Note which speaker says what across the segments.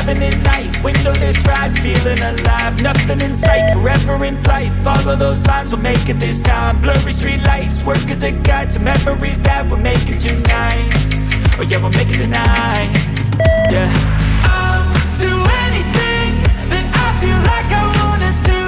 Speaker 1: traveling light, windowless ride, feeling alive. Nothing in sight, forever in flight. Follow those lines, we'll make it this time. Blurry street lights, work as a guide to memories that we're making tonight. Oh yeah, we'll make it tonight. Yeah. I'll do anything that I feel like I wanna do.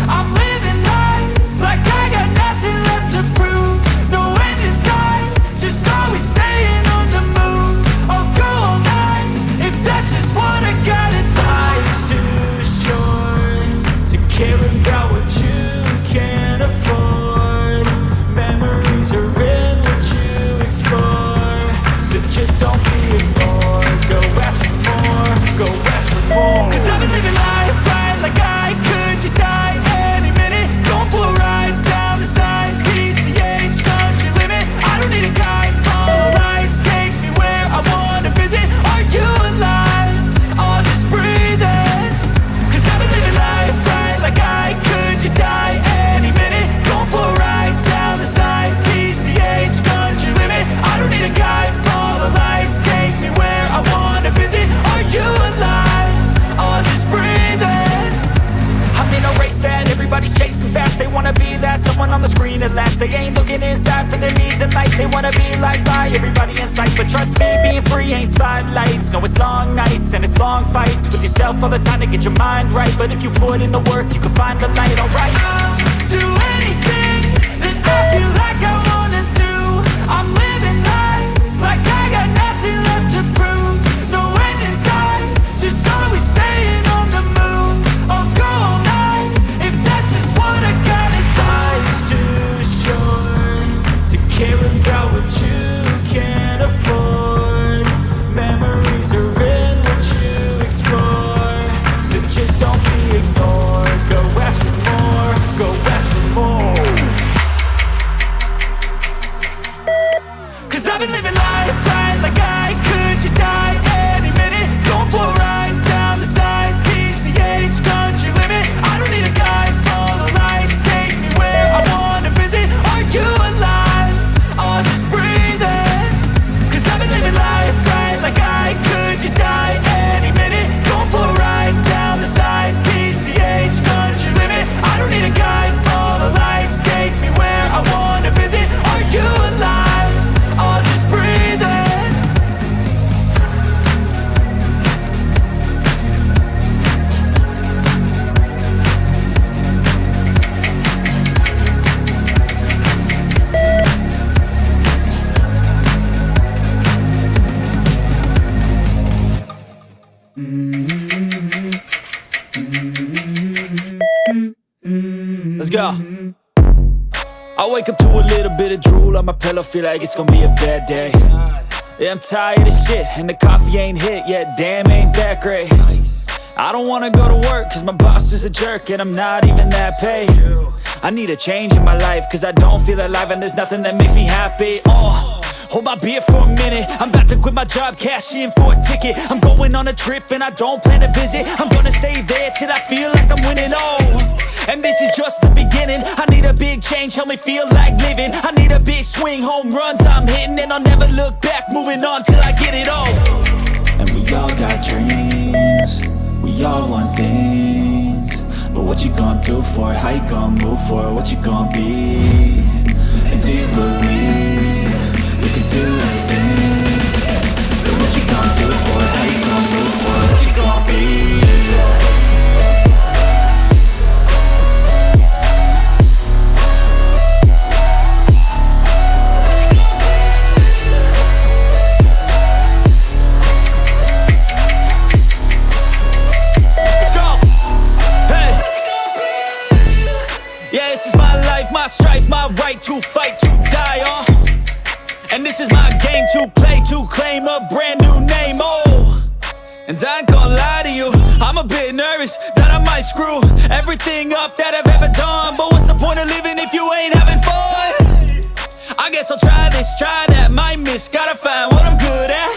Speaker 1: I'm living life like I got nothing left to prove. No end in sight, just always staying on the move. I'll go all night if that's just what I gotta do. Life's too short to care about what you can't afford. Memories are in what you explore, so just don't be ignored. Go ask for more, go ask for more. 'Cause I've been living life right like I could just die any minute. Going for a ride down the side, PCH, country limit. I don't need a guide, follow lights, take me where I wanna visit. Are you alive? Or just breathing? 'Cause I've been living life right like I could just die any minute. Going for a ride down the side, PCH, country limit. I don't need a guide, follow lights, take me where I wanna visit. Are you alive? Or just breathing? I'm in a race that everybody's chasing fast. They wanna be that someone on the screen at last. They ain't looking inside for their needs in life. They wanna be liked by everybody in sight. But trust me, being free ain't spotlights. No, it's long nights and it's long fights with yourself all the time to get your mind right. But if you put in the work, you can find the light, alright? I'll do anything that I feel like I wanna do. I'm living life like I got nothing left to prove. No end in sight, just always staying on the move. I'll go all night if that's just what I gotta do. Life's too short to care about what you can't afford. Memories are in what you explore, so just don't be ignored. Go ask for more, go ask for more. 'Cause I've been living life right like I could just die any minute. Going for a ride down the side, PCH, country limit. I don't need a guide, follow lights, take me where I wanna visit. Are you alive? Or just breathing? 'Cause I've been living life right like I could just die any minute. Going for a ride down the side, PCH, country limit. I don't need a guide, follow lights, take me where I wanna visit. Are you alive? Or just breathing? 'Let's go. I wake up to a little bit of drool on my pillow, feel like it's gonna be a bad day. Yeah, I'm tired of shit, and the coffee ain't hit yet, damn, ain't that great. I don't wanna go to work, cause my boss is a jerk, and I'm not even that paid. I need a change in my life, cause I don't feel alive, and there's nothing that makes me happy. Hold my beer for a minute, I'm about to quit my job, cash in for a ticket. I'm going on a trip and I don't plan to visit. I'm gonna stay there till I feel like I'm winning, and this is just the beginning. I need a big change, help me feel like living. I need a big swing, home runs I'm hitting, and I'll never look back, moving on till I get it all. And we all got dreams, we all want things, but what you gonna do for it? How you gonna move for it? What you gonna be? And do you believe you can do anything? But what you gonna do for it? How you gonna move for it? What you gonna be? My strife, my right to fight, to die on. And this is my game to play, to claim a brand new name, And I ain't gonna lie to you, I'm a bit nervous that I might screw everything up that I've ever done. But what's the point of living if you ain't having fun? I guess I'll try this, try that, might miss, gotta find what I'm good at.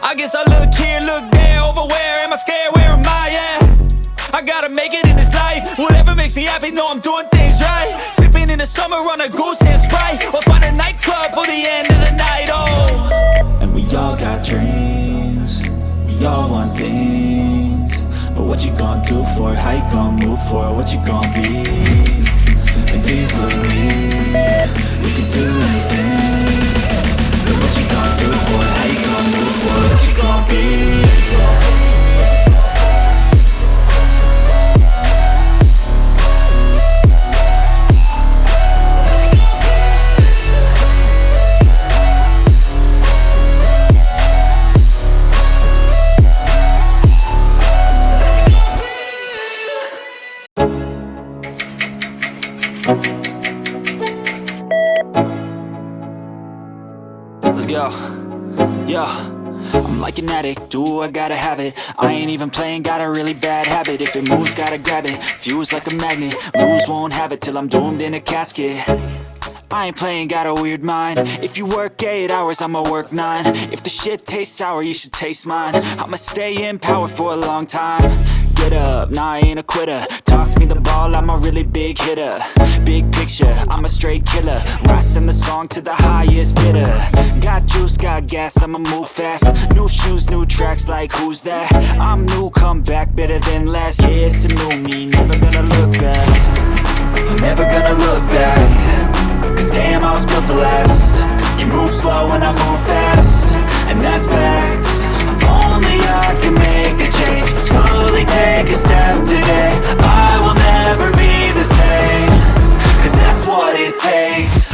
Speaker 1: I guess I look here, look there, over where am I scared, where am I at? I gotta make it in this life, whatever makes me happy, know I'm doing things right. Sipping in the summer on a goose and Sprite, or find a nightclub for the end of the night, And we all got dreams, we all want things, But what you gonna do for it? How you gonna move for it? What you gonna be? And do you believe we can do anything? But what you gonna do for it? How you gonna move for it? What you gonna be? Let's go. Yo, I'm like an addict, do I gotta have it. I ain't even playing, got a really bad habit. If it moves, gotta grab it, fuse like a magnet. Lose, won't have it till I'm doomed in a casket. I ain't playing, got a weird mind. If you work 8 hours, I'ma work 9. If the shit tastes sour, you should taste mine. I'ma stay in power for a long time. Get up, nah, I ain't a quitter. Toss me the ball, I'm a really big hitter. Big picture, I'm a straight killer. Rising the song to the highest bidder. Got juice, got gas, I'ma move fast. New shoes, new tracks, like who's that? I'm new, come back, better than last. Yeah, it's a new me, never gonna look back. I'm never gonna look back. Cause damn, I was built to last. You move slow and I move fast, and that's facts. Only I can make a change. Slowly take a step today. I will never be the same. Cause that's what it takes.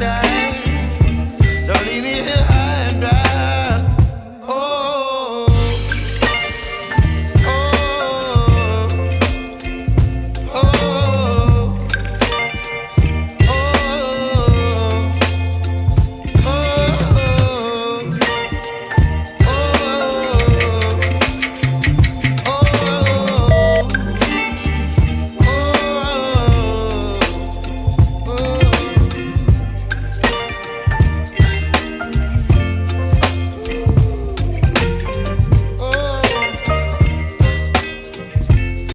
Speaker 2: sky.